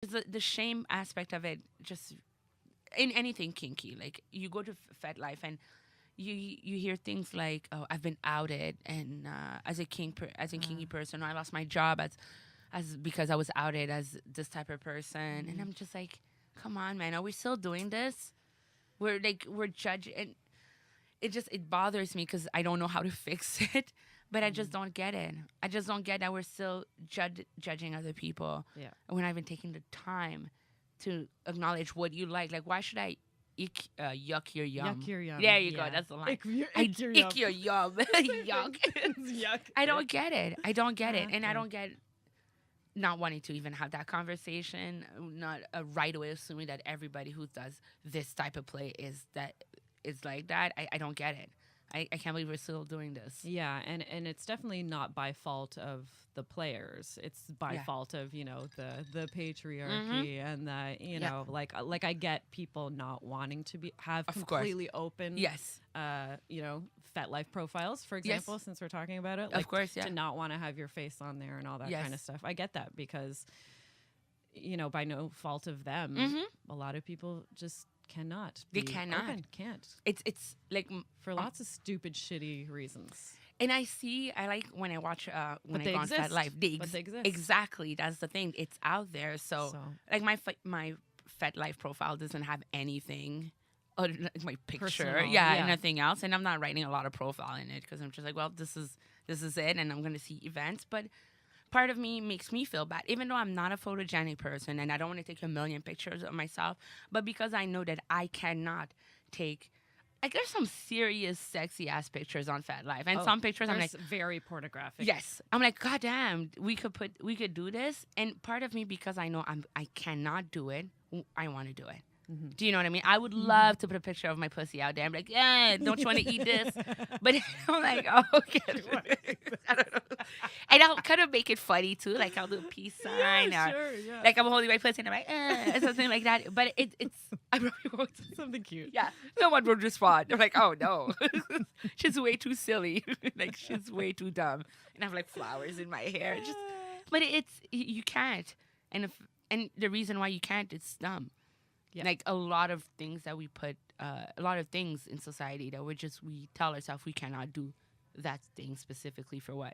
because the shame aspect of it, just in anything kinky, like you go to FetLife and you hear things like, oh, I've been outed, and as a kinky person, or I lost my job as because I was outed as this type of person, and I'm just like, come on, man, are we still doing this? We're judging, and it bothers me because I don't know how to fix it, but I just don't get it. I just don't get that we're still judging other people. Yeah. And we're not even taking the time to acknowledge what you like. Like, why should I yuck your yum? Yuck your yum. There you go. That's the line. Ick your yum. Ick your yum. Yuck. Yuck. I don't get it. I don't get it. And Yeah. I don't get not wanting to even have that conversation, not right away assuming that everybody who does this type of play is like that. I don't get it. I can't believe we're still doing this. Yeah, and it's definitely not by fault of the players. It's by fault of, the patriarchy and the, know, like I get people not wanting to have Of completely open Yes. FetLife profiles, for example, since we're talking about it. Like, Of course, yeah. To not want to have your face on there and all that Yes. kind of stuff. I get that because, by no fault of them, a lot of people just cannot. They be cannot. open. Can't. It's like For lots of stupid, shitty reasons. and I like when I watch when I they go on exist. FetLife. But they exist. Exactly. That's the thing. It's out there. So. Like my FetLife profile doesn't have anything. Like my picture, Personal, and nothing else. And I'm not writing a lot of profile in it because I'm just like, well, this is it, and I'm gonna see events. But part of me makes me feel bad, even though I'm not a photogenic person and I don't want to take a million pictures of myself. But because I know that I cannot take, like, there's some serious sexy ass pictures on FetLife, and some pictures I'm like, very pornographic. yes, I'm like, God damn, we could do this. And part of me, because I know I cannot do it, I want to do it. Do you know what I mean? I would love to put a picture of my pussy out there. I'm like, yeah, don't you want to eat this? But I'm like, oh, okay. I don't know. And I'll kind of make it funny too. Like I'll do a peace sign, or like I'm holding my pussy and I'm like, something like that. But it's I probably won't. Something cute. Yeah, no one would respond. They're like, oh no, she's way too silly. Like she's way too dumb. And I have like flowers in my hair. But you can't. And the reason why you can't, it's dumb. Yeah. Like a lot of things that we put, a lot of things in society that we tell ourselves we cannot do that thing specifically for what?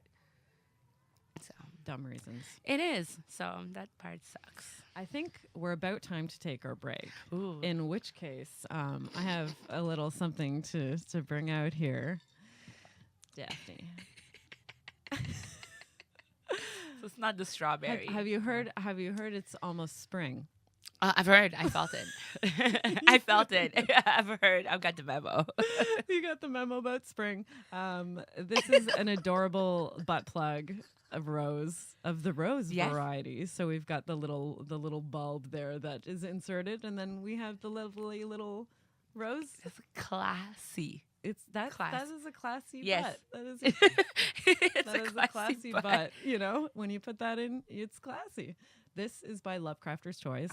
So Dumb reasons. It is. So that part sucks. I think we're about time to take our break. Ooh. In which case, I have a little something to bring out here. Daphney. So it's not the strawberry. Have you heard it's almost spring? I've heard. I felt it. I felt it. I've heard. I've got the memo. You got the memo about spring. This is an adorable butt plug of the rose variety. So we've got the little bulb there that is inserted, and then we have the lovely little rose. It's classy. That is a classy butt. That is a classy butt. When you put that in, it's classy. This is by Lovecrafters Toys.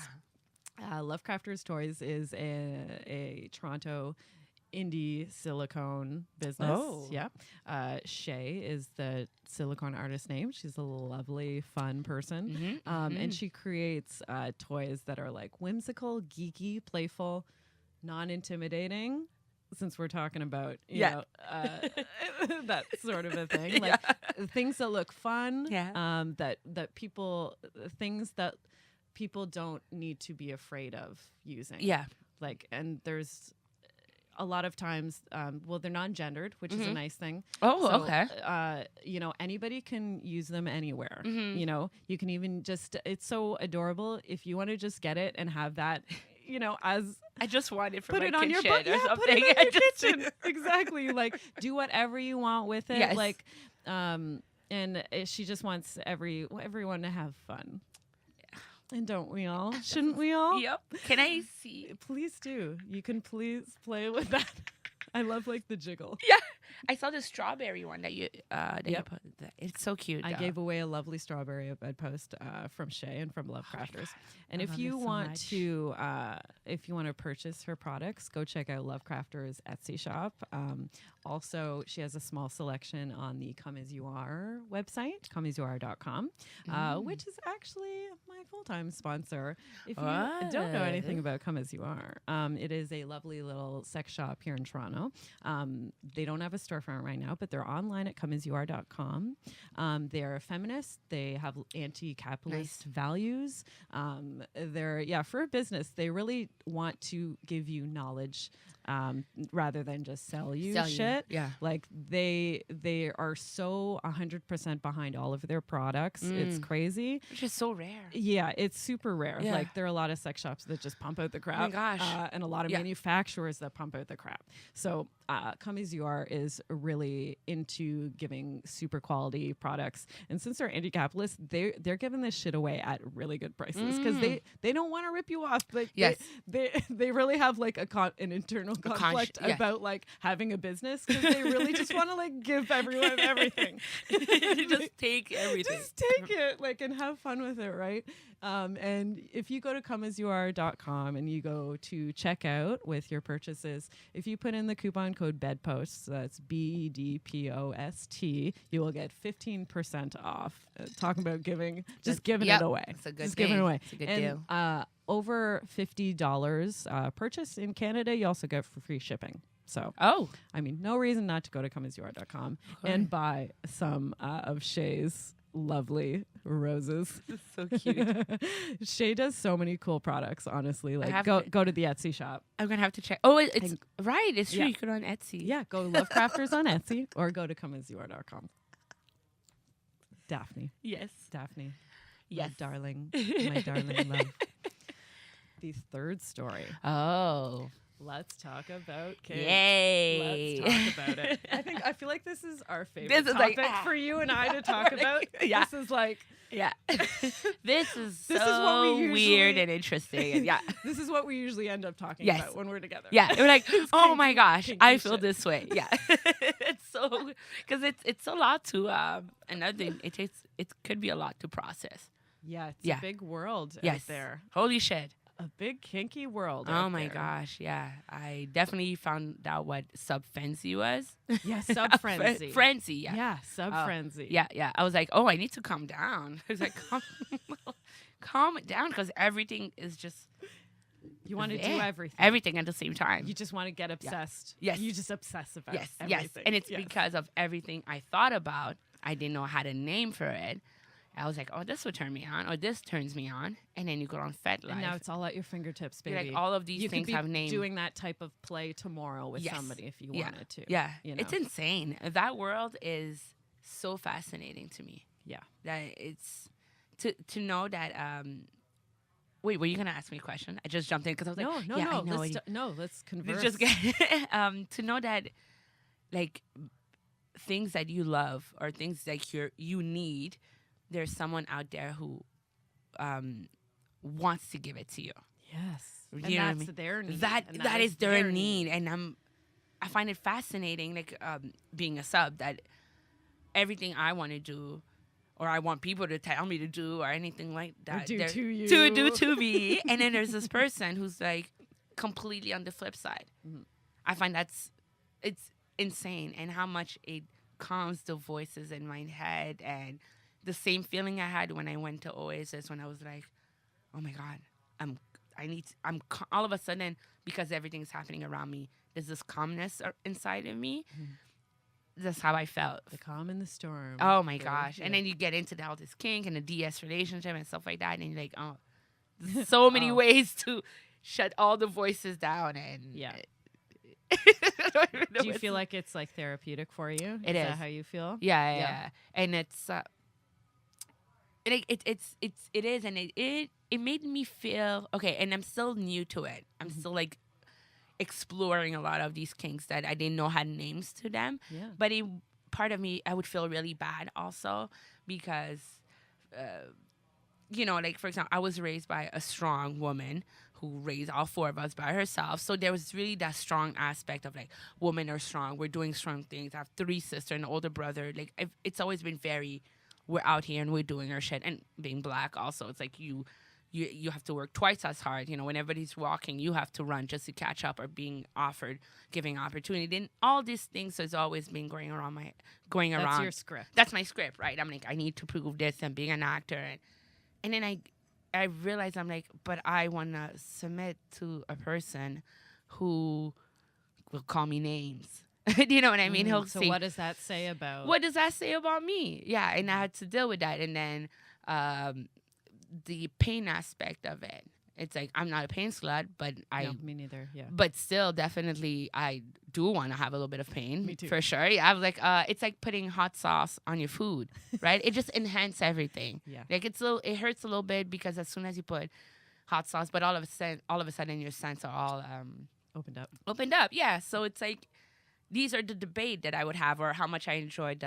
Lovecrafters Toys is a Toronto indie silicone business. Oh. Yeah. Shay is the silicone artist name. She's a lovely, fun person. And she creates toys that are like whimsical, geeky, playful, non-intimidating. Since we're talking about, you know, that sort of a thing, like things that look fun, things that people don't need to be afraid of using. Yeah. Like, and there's a lot of times, they're non-gendered, which is a nice thing. Oh, so, okay. Anybody can use them anywhere. You can even it's so adorable if you want to just get it and have that, as I just want it for put my it on kitchen your or something. Put it on your kitchen. Exactly. Like, do whatever you want with it. Yes. Like, and she just wants everyone to have fun. And don't we all? Shouldn't we all? Yep. Can I see? Please do. You can please play with that. I love like the jiggle. Yeah. I saw the strawberry one that you you put. It's so cute. I gave away a lovely strawberry at bedpost from Shay and from Lovecrafters. And if you want to purchase her products, go check out Lovecrafters Etsy shop. Also, she has a small selection on the Come As You Are website, comeasyouare.com, which is actually my full-time sponsor. If you don't know anything about Come As You Are, it is a lovely little sex shop here in Toronto. They don't have a storefront right now, but they're online at comeasyouare.com. They're feminist. They have anti-capitalist values. They're, for a business, they really want to give you knowledge rather than just sell you shit. Yeah. Like they are so 100% behind all of their products. It's crazy. Which is so rare. Yeah, it's super rare. Yeah. Like there are a lot of sex shops that just pump out the crap. Oh my gosh. And a lot of manufacturers that pump out the crap. So Come As You Are is really into giving super quality products. And since they're anti-capitalist, they're giving this shit away at really good prices because they don't want to rip you off. Like they really have like an internal conflict about like having a business because they really just want to like give everyone everything. Just take everything. Just take it like and have fun with it, right? And if you go to comeasyouare.com and you go to checkout with your purchases, if you put in the coupon code BEDPOST, that's BEDPOST, you will get 15% off. Talking about giving, just giving it away. It's a good just thing. giving it away. It's a good deal. Over $50 purchase in Canada, you also get for free shipping. So, I mean, no reason not to go to comeasyouare.com and buy some of Shay's lovely roses. It's so cute. Shay does so many cool products, honestly. Like go to the Etsy shop. I'm gonna have to check. Oh, it's right. It's true. Yeah. You can go on Etsy. Yeah, go Love Crafters on Etsy or go to comeasyouare.com. Daphney. Yes. Daphney. Yes. My darling love. The third story. Oh. Let's talk about kids. Yay. Let's talk about it. I feel like this is our favorite This is topic like, for you and I to talk about. Yeah. This is like... Yeah. This is what we usually, weird and interesting. And this is what we usually end up talking about when we're together. Yeah. We're like, oh my gosh, I feel shit. this way. Yeah. It's so, because it's a lot to, another thing, it could be a lot to process. Yeah. It's a big world out there. Holy shit. A big kinky world. Oh my gosh, yeah. I definitely found out what sub-frenzy was. Yeah, sub-frenzy. Frenzy, yeah. Yeah, sub-frenzy. Yeah. I was like, oh, I need to calm down. I was like, calm down, because everything is just... You want to do everything. Everything at the same time. You just want to get obsessed. Yes. You just obsess about everything. Yes, and it's because of everything I thought about. I didn't know how to name for it. I was like, oh, this would turn me on, or this turns me on. And then you go on FetLife. And now it's all at your fingertips, baby. You're like, all of these things have names. You could be doing that type of play tomorrow with somebody if you wanted to. Yeah, you know? It's insane. That world is so fascinating to me. Yeah. That it's, to know that, wait, were you going to ask me a question? I just jumped in because I was like, no, let's converse. Just get, to know that, like, things that you love or things that you need, there's someone out there who wants to give it to you. Yes. You and that's their need. That is their need. And I find it fascinating, like being a sub, that everything I want to do or I want people to tell me to do or anything like that. Or do to you. To do to me. And then there's this person who's like completely on the flip side. Mm-hmm. I find it's insane, and how much it calms the voices in my head, and the same feeling I had when I went to Oasis, when I was like, oh my God, I'm all of a sudden, because everything's happening around me, there's this calmness inside of me. Mm-hmm. That's how I felt. The calm in the storm. Oh my gosh. Yeah. And then you get into all this kink and the DS relationship and stuff like that. And you're like, oh, there's so many ways to shut all the voices down. And yeah. Do you feel like it's like therapeutic for you? Is that how you feel? Yeah. And it's, it is, and it made me feel okay. And I'm still new to it. I'm still like exploring a lot of these kinks that I didn't know had names to them. Yeah. But part of me, I would feel really bad also because, like for example, I was raised by a strong woman who raised all four of us by herself. So there was really that strong aspect of like, women are strong. We're doing strong things. I have 3 sisters and an older brother. Like it's always been very, we're out here and we're doing our shit. And being Black also, it's like you have to work twice as hard. You know, when everybody's walking, you have to run just to catch up or being offered, giving opportunity. And all these things has always been going around. That's your script. That's my script, right? I'm like, I need to prove this and being an actor. And then I realized I'm like, but I want to submit to a person who will call me names. Do you know what I mean? He'll So say, what does that say about? what does that say about me? Yeah, and I had to deal with that. And then the pain aspect of it. It's like, I'm not a pain slut, but No, me neither. Yeah. but still, definitely, I do want to have a little bit of pain. Me too. For sure. Yeah, I was like, it's like putting hot sauce on your food, right? It just enhances everything. Yeah. Like it hurts a little bit because as soon as you put hot sauce, but all of a sudden your senses are all Opened up. opened up. Yeah. So it's like, these are the debate that I would have, or how much I enjoyed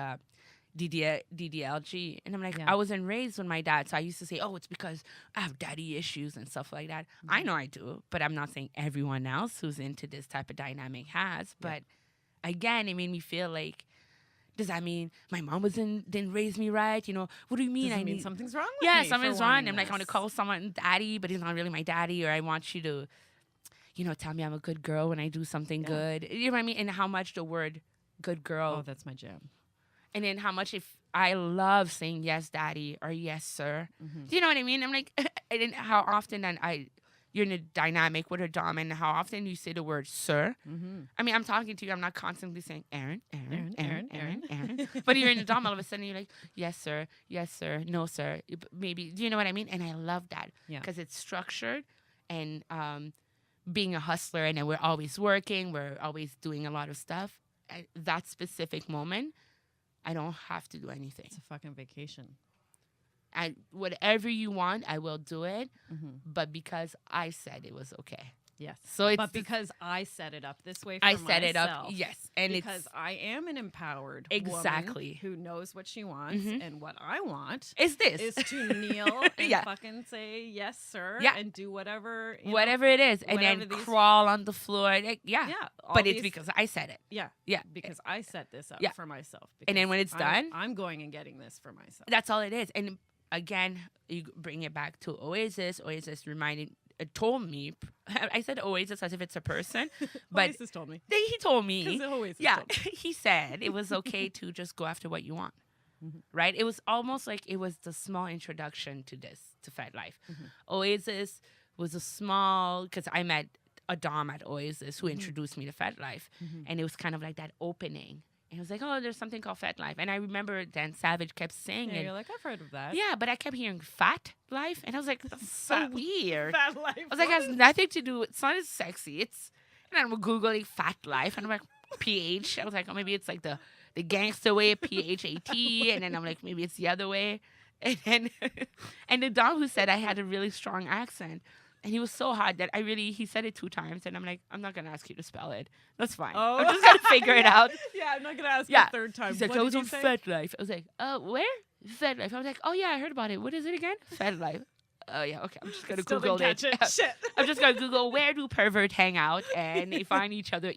DDLG. And I'm like, Yeah. I wasn't raised with my dad. So I used to say, oh, it's because I have daddy issues and stuff like that. I know I do, but I'm not saying everyone else who's into this type of dynamic has. But again, it made me feel like, does that mean my mom didn't raise me right? You know, what do you mean? Does it I mean need something's wrong with yeah, me something's for wrong. wanting I'm like, I want to this? call someone daddy, but he's not really my daddy, or I want you to, you know, tell me I'm a good girl when I do something good. You know what I mean? And how much the word good girl. Oh, that's my jam. And then how much if I love saying yes, daddy, or yes, sir. Do you know what I mean? I'm like, and then how often you're in a dynamic with a dom, and how often you say the word sir. I mean, I'm talking to you. I'm not constantly saying Erin. But you're in the dom, all of a sudden you're like, yes, sir, no, sir. Maybe, do you know what I mean? And I love that because it's structured, and being a hustler, and then we're always working, we're always doing a lot of stuff. At that specific moment, I don't have to do anything. It's a fucking vacation. Whatever you want, I will do it. But because I said it was okay. Yes. So it's but because I set it up this way for I set it up. myself, Yes. And because I am an empowered Exactly. woman who knows what she wants, and what I want is this. is to kneel and fucking say yes, sir, and do whatever whatever it is, and then crawl on the floor. Like, but it's because I said it. Yeah. Because I set this up for myself. And then when it's done, I'm going and getting this for myself. That's all it is. And again, you bring it back to Oasis. Oasis told me, I said Oasis as if it's a person, but Oasis told me. He told me, Oasis told me. He said it was okay to just go after what you want, right? It was almost like it was the small introduction to Fed Life. Oasis was a small, because I met a dom at Oasis who introduced me to Fed Life, and it was kind of like that opening. And it was like, oh, there's something called Fat Life. And I remember Dan Savage kept saying it. You're like, I've heard of that. Yeah, but I kept hearing Fat Life. And I was like, that's so weird. Fat Life. I was like, it has nothing to do with, it's not as sexy. And I'm Googling Fat Life. And I'm like, PH. I was like, oh, maybe it's like the gangster way, PHAT. And then I'm like, maybe it's the other way. And then, and the dom who said I had a really strong accent. And he was so hot that he said it 2 times. And I'm like, I'm not going to ask you to spell it. That's fine. Oh. I'm just going to figure it out. Yeah, I'm not going to ask you a third time. He's like, I was on Fed Life. I was like, where? Fed Life. I was like, oh, yeah, I heard about it. What is it again? Fed Life. Oh, yeah, okay. I'm just going to Google it. Shit. I'm just going to Google, where do perverts hang out? And they find each other,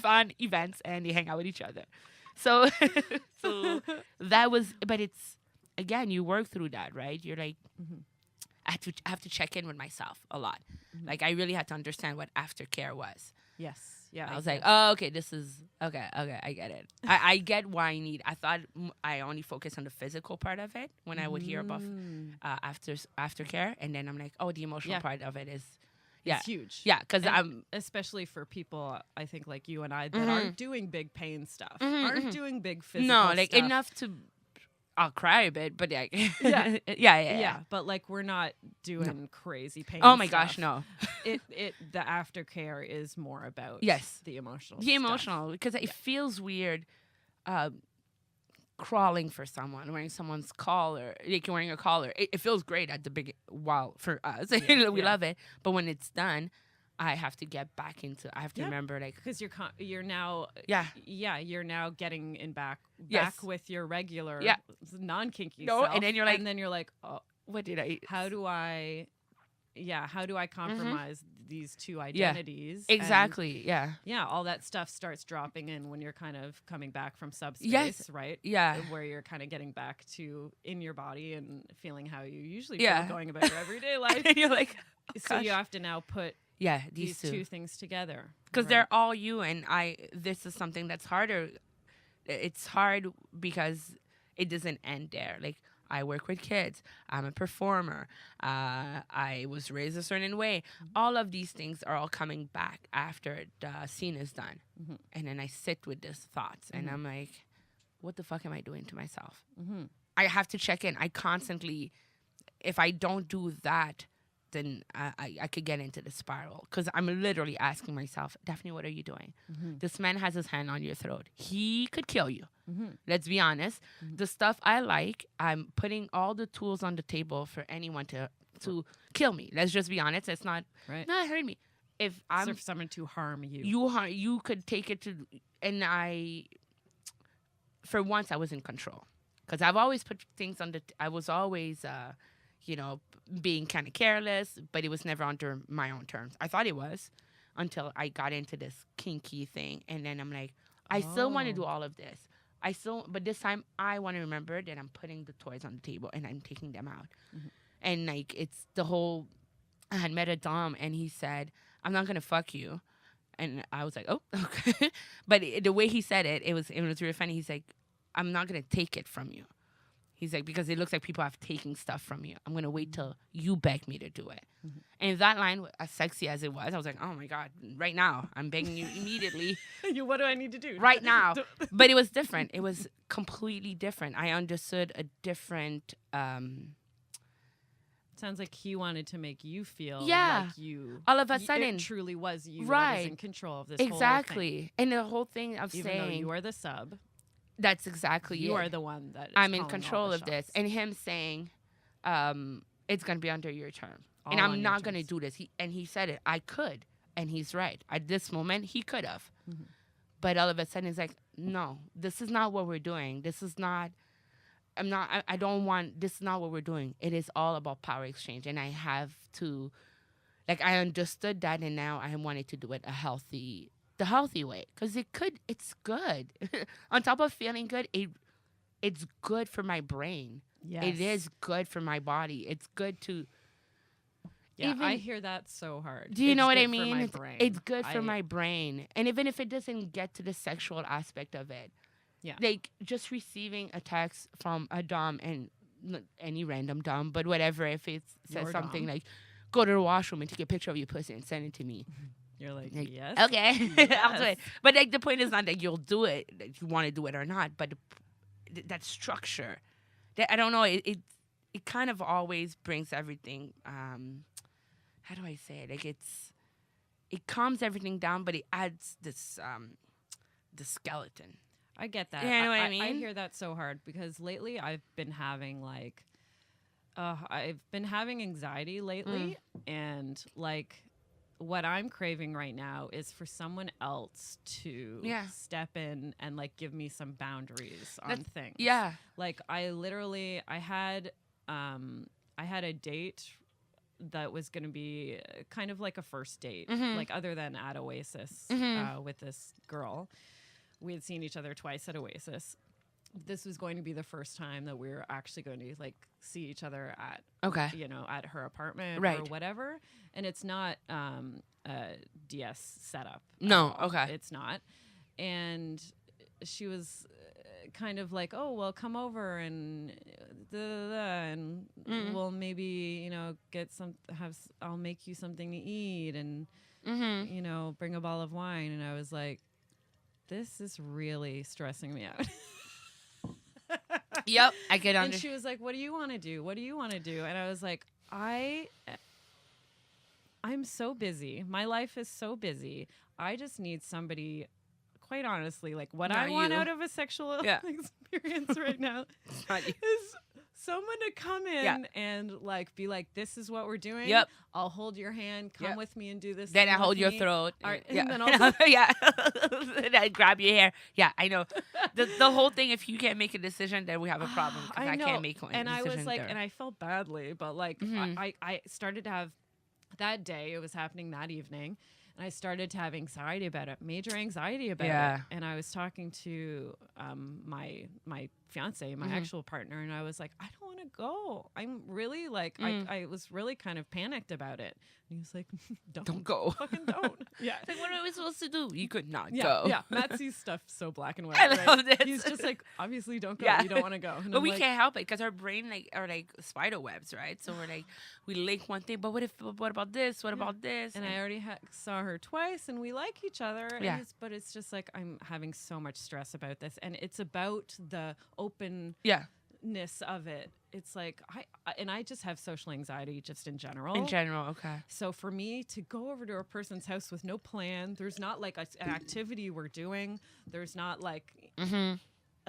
on events, and they hang out with each other. So that was, but it's, again, you work through that, right? You're like, I have to check in with myself a lot. Like, I really had to understand what aftercare was. Yes. Yeah. I was like, oh, okay, this is, okay, I get it. I get why I thought I only focused on the physical part of it when I would hear about aftercare. And then I'm like, oh, the emotional part of it is, it's huge. Yeah, because especially for people, I think, like you and I, that aren't doing big pain stuff, aren't doing big physical stuff. No, like, stuff. enough to... I'll cry a bit, but like, yeah. But like, we're not doing crazy pain. Oh my stuff. gosh, no. The aftercare is more about the emotional. The emotional, because it feels weird, crawling for someone, wearing someone's collar, like you're wearing a collar. It feels great at the while for us. We love it, but when it's done, I have to get back into. I have to remember, like, because you're now you're now getting back with your regular non-kinky self. And then you're like, oh, what did I? How do I compromise these two identities? Exactly. And all that stuff starts dropping in when you're kind of coming back from subspace, right? Yeah, where you're kind of getting back to in your body and feeling how you usually feel going about your everyday life. And you're like, so you have to now put. Yeah, these two things together. Because they're all you, and this is something that's harder. It's hard because it doesn't end there. Like, I work with kids. I'm a performer. I was raised a certain way. All of these things are all coming back after the scene is done. And then I sit with these thoughts and I'm like, what the fuck am I doing to myself? I have to check in. I constantly, if I don't do that, then I could get into the spiral. Because I'm literally asking myself, Daphney, what are you doing? This man has his hand on your throat. He could kill you. Let's be honest. The stuff I like, I'm putting all the tools on the table for anyone to kill me. Let's just be honest. It's not hurt me. If I'm for someone to harm you, you could take it to, and for once I was in control. Because I've always put things on I was always, being kind of careless, but it was never under my own terms. I thought it was until I got into this kinky thing. And then I'm like, I still want to do all of this. But this time I want to remember that I'm putting the toys on the table and I'm taking them out. And like, it's the whole, I had met a dom and he said, I'm not going to fuck you. And I was like, oh, okay. But the way he said it, it was really funny. He's like, I'm not going to take it from you. He's like, because it looks like people have taken stuff from you. I'm going to wait till you beg me to do it. And that line, as sexy as it was, I was like, oh my God, right now. I'm begging you immediately. What do I need to do? Right now. But it was different. It was completely different. I understood a different... Sounds like he wanted to make you feel like you... All of a sudden... It truly was you right. that was in control of this exactly. whole thing. And the whole thing of Even saying... though you are the sub... That's exactly you it. are the one that is I'm in control of this. And him saying, it's going to be under your term. And I'm not going to do this. He said it. I could. And he's right. At this moment, he could have. But all of a sudden, he's like, no, this is not what we're doing. This is not, I don't want, this is not what we're doing. It is all about power exchange. And I have to, like, I understood that. And now I wanted to do it the healthy way, because it's good. On top of feeling good, it's good for my brain. Yes. It is good for my body. It's good to... Yeah, I hear that so hard. Do you know what I mean? mean? It's good for my brain. And even if it doesn't get to the sexual aspect of it, like just receiving a text from a dom, and any random dom, but whatever, if it says something like, go to the washroom and take a picture of your pussy and send it to me. You're like, yes. Okay. Yes. I'll do it. But like, the point is not that you'll do it, that you want to do it or not, but that structure. That, I don't know, it kind of always brings everything, how do I say it? Like, it calms everything down, but it adds this, the skeleton. I get that. You know what I mean? I hear that so hard because lately I've been having anxiety lately, and like, what I'm craving right now is for someone else to step in and like give me some boundaries on things. Yeah. Like I had a date that was going to be kind of like a first date, like other than at Oasis with this girl. We had seen each other twice at Oasis. This was going to be the first time that we were actually going to like see each other at, at her apartment or whatever. And it's not a DS setup. No. Okay. It's not. And she was kind of like, oh, well, come over and and we'll maybe, I'll make you something to eat and, bring a bottle of wine. And I was like, this is really stressing me out. Yep, I get on. And she was like, what do you want to do? What do you want to do? And I was like, I'm so busy. My life is so busy. I just need somebody, quite honestly, like what I want out of a sexual experience right now is someone to come in and like be like, this is what we're doing. Yep. I'll hold your hand. Come with me and do this. Then I hold your throat. And then also and I grab your hair. Yeah, I know. The whole thing, if you can't make a decision, then we have a problem. Because I can't make one. And I was like, and I felt badly, but like I started to have that day. It was happening that evening. And I started to have anxiety about it, major anxiety about Yeah. it. And I was talking to my fiance, my actual partner, and I was like, I don't want to go. I'm really like, I was really kind of panicked about it. And he was like, don't go. fucking don't. Yeah. Like, what are we supposed to do? You could not Yeah, go. yeah. Matt sees stuff so black and white. I right? love this. He's just like, obviously, don't go. Yeah. You don't want to go. And But I'm we like, can't help it because our brain are like spider webs, right? So we're like, we link one thing, but what about this? What about this? And I already saw her twice, and we like each other. And Yeah. but it's just like I'm having so much stress about this, and it's about the openness of it. It's like I just have social anxiety just in general. In general, okay. So for me to go over to a person's house with no plan, there's not like an activity we're doing. There's not like.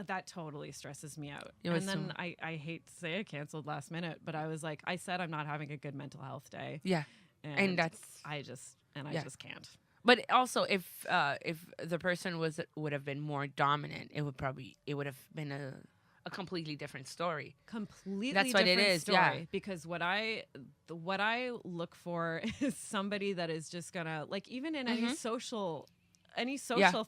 That totally stresses me out. And then I hate to say I canceled last minute, but I was like, I said I'm not having a good mental health day. Yeah. And that's I just can't. But also if the person would have been more dominant, it would have been a completely different story. Completely That's what different it is, story. yeah. Because what I look for is somebody that is just gonna, like, even in any social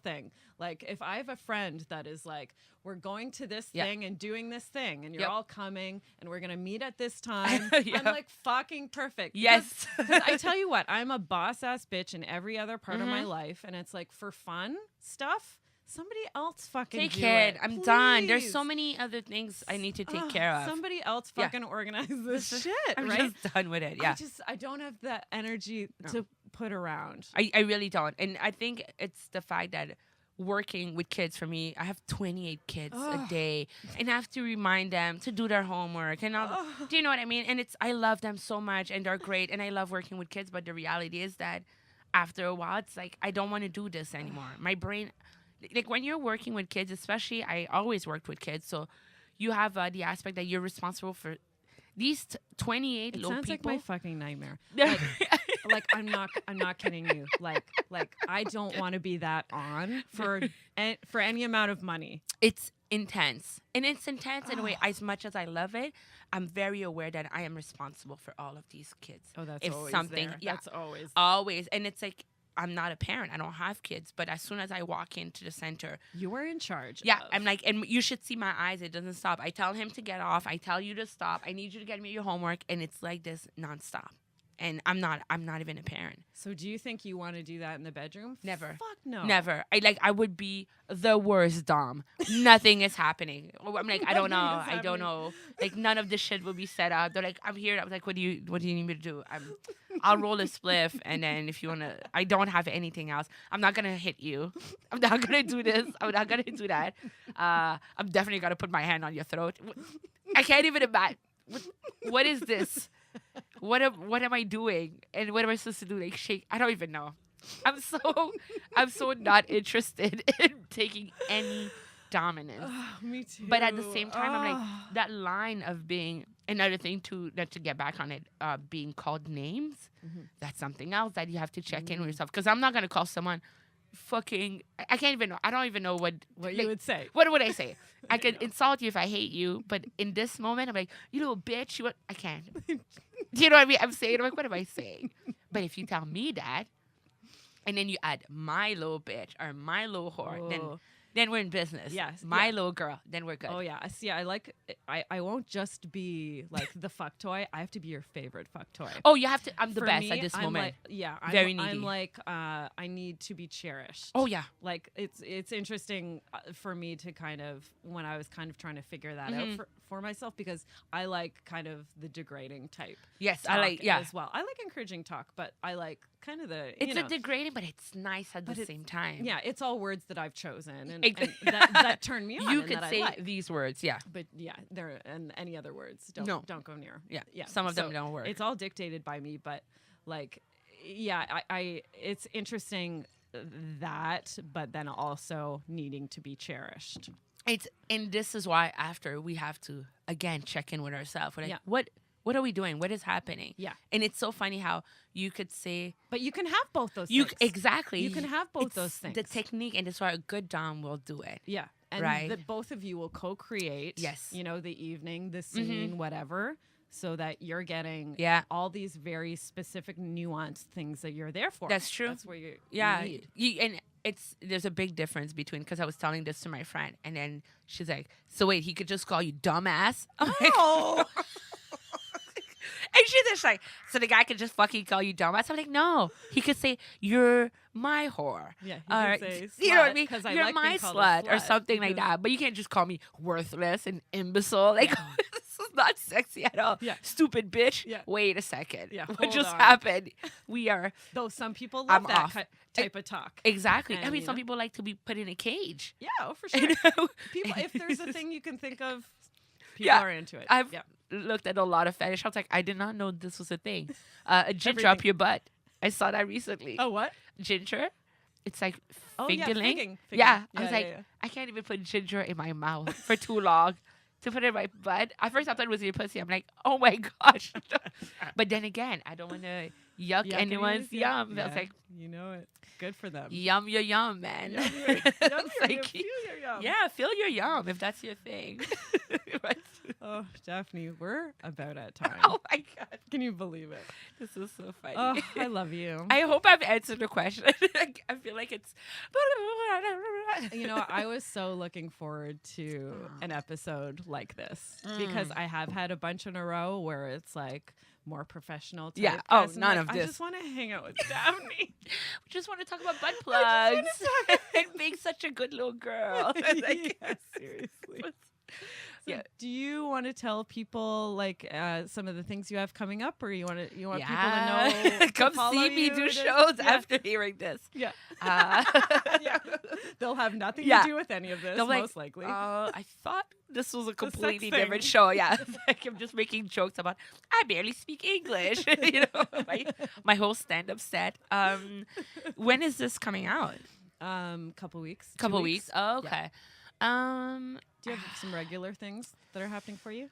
thing. Like if I have a friend that is like, we're going to this thing and doing this thing, and you're all coming, and we're gonna meet at this time. I'm like, fucking perfect. Yes. Because I tell you what, I'm a boss ass bitch in every other part of my life, and it's like, for fun stuff, somebody else fucking take do it. it. I'm done. There's Please. so many other things I need to take care of. Somebody else fucking organize this shit, I'm right? just done with it. Yeah. I don't have the energy to put around. I really don't. And I think it's the fact that working with kids, for me, I have 28 kids a day, and I have to remind them to do their homework and all. Do you know what I mean? And I love them so much, and they're great, and I love working with kids, but the reality is that after a while, it's like, I don't want to do this anymore. My brain, like when you're working with kids, especially, I always worked with kids, so you have the aspect that you're responsible for these 28 little sounds people. like my fucking nightmare. Like I'm not kidding you. Like I don't want to be that on for any amount of money. It's intense. And it's intense in a way, as much as I love it, I'm very aware that I am responsible for all of these kids. Oh, that's if always something, there. Yeah, That's always. And it's like, I'm not a parent. I don't have kids. But as soon as I walk into the center, you are in charge. Yeah, I'm like, and you should see my eyes. It doesn't stop. I tell him to get off. I tell you to stop. I need you to get me your homework. And it's like this nonstop. And I'm not even a parent. So do you think you want to do that in the bedroom? Never. Fuck no. Never. I would be the worst dom. Nothing is happening. I'm like, I don't know. I don't know. Like none of this shit will be set up. They're like, I'm here. I was like, what do you need me to do? I'll roll a spliff, and then if you wanna, I don't have anything else. I'm not gonna hit you. I'm not gonna do this. I'm not gonna do that. I'm definitely gonna put my hand on your throat. I can't even imagine. What is this? What am I doing? And what am I supposed to do? Like shake? I don't even know. I'm so not interested in taking any dominance. Me too. But at the same time, I'm like, that line of being, another thing to get back on it, being called names. That's something else that you have to check in with yourself. Because I'm not gonna call someone fucking. I can't even know. I don't even know what you would say. What would I say? I could insult you if I hate you, but in this moment, I'm like, you little bitch. I can't. Do you know what I mean? I'm saying, I'm like, what am I saying? But if you tell me that, and then you add my little bitch or my little whore, then we're in business. Yes. My little girl, then we're good. Oh yeah. See, I won't just be like the fuck toy. I have to be your favorite fuck toy. Oh, you have to. I'm the For best me, at this I'm moment. Very needy. I'm like, I need to be cherished. Oh yeah. Like it's interesting for me to kind of, when I was kind of trying to figure that out for myself, because I like kind of the degrading type. Yes, talk I like as well. I like encouraging talk, but I like kind of the. It's a degrading, but it's nice at the same time. Yeah, it's all words that I've chosen, and that turn me on. You and could that say I like. these words, yeah. But yeah, there and any other words don't go near. Yeah. Some of them don't work. It's all dictated by me, but like, yeah, I it's interesting that, but then also needing to be cherished. And this is why after we have to again check in with ourselves. We're like, what are we doing? What is happening? Yeah. And it's so funny how you could say, but you can have both those things. Exactly. You can have both those things. The technique, and that's why a good dom will do it. Yeah. And right. that both of you will co-create. Yes. You know, the evening, the scene, whatever. so that you're getting all these very specific, nuanced things that you're there for. That's true. That's where you need. And there's a big difference between, because I was telling this to my friend, and then she's like, so wait, he could just call you dumbass? Oh. And she's just like, so the guy could just fucking call you dumbass? I'm like, no. He could say, you're my whore. Yeah, he could say slut, you know what I mean? I You're like my being called a slut or something like that. But you can't just call me worthless and imbecile. Like, this is not sexy at all. Yeah. Stupid bitch. Yeah. Wait a second. Yeah, What just on. happened? We are... Though some people love that off. Type of talk. Exactly. And, I mean, some people like to be put in a cage. Yeah, for sure. People, if there's a thing you can think of, people are into it. I've looked at a lot of fetish. I was like, I did not know this was a thing. A ginger up your butt. I saw that recently. Oh, what? Ginger. It's like yeah, fingering. figging. Yeah. I was like, I can't even put ginger in my mouth for too long to put it in my butt. At first I thought it was your pussy. I'm like, oh my gosh. But then again, I don't want to yuck anyone's yum. I was like, you know it. Good for them. Yum your yum, man. Yeah, feel your yum if that's your thing. Oh, Daphne, we're about at time. Oh my God. Can you believe it? This is so funny. Oh, I love you. I hope I've answered the question. I feel like it's... You know, I was so looking forward to an episode like this because I have had a bunch in a row where it's like more professional type. Yeah. Oh, none like, of this. I just want to hang out with Daphne. We just want to talk about butt plugs and being such a good little girl. Like, yeah, seriously. So do you want to tell people like some of the things you have coming up, or you want people to know? Come see me do shows after hearing this. Yeah, they'll have nothing to do with any of this, most likely. I thought this was a completely different show. Yeah, like I'm just making jokes about I barely speak English. You know, my whole stand-up set. When is this coming out? Couple weeks. Couple weeks. Oh, okay. Yeah. Do you have some regular things that are happening for you?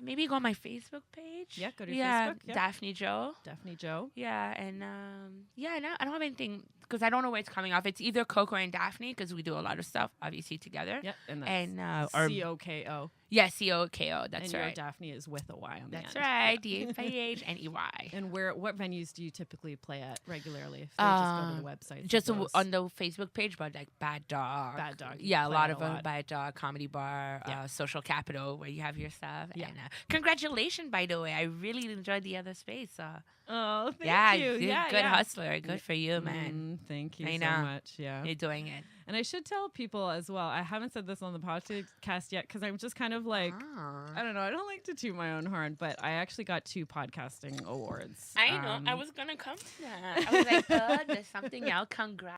Maybe go on my Facebook page. Yeah, go to your Facebook. Yeah, Daphne Joe. Daphne Joe. Yeah, and I don't have anything because I don't know where it's coming off. It's either Coco and Daphne because we do a lot of stuff obviously together. Yeah, and that's COKO. Yeah, COKO. That's and right. Your Daphne is with a Y on the end. That's right. DAPH and EY. And what venues do you typically play at regularly? If they just go to the website. Just on the Facebook page, but like Bad Dog. Bad Dog. Yeah, a lot of them. Bad Dog, Comedy Bar, Social Capital, where you have your stuff. Yeah. And congratulations, by the way. I really enjoyed the other space. Oh, thank you. Good hustler. Good for you, man. Thank you so much. Yeah. You're doing it. And I should tell people as well, I haven't said this on the podcast yet because I'm just kind of like, I don't know, I don't like to toot my own horn, but I actually got 2 podcasting awards. I know. I was going to come to that. I was like, there's something else. Congrats.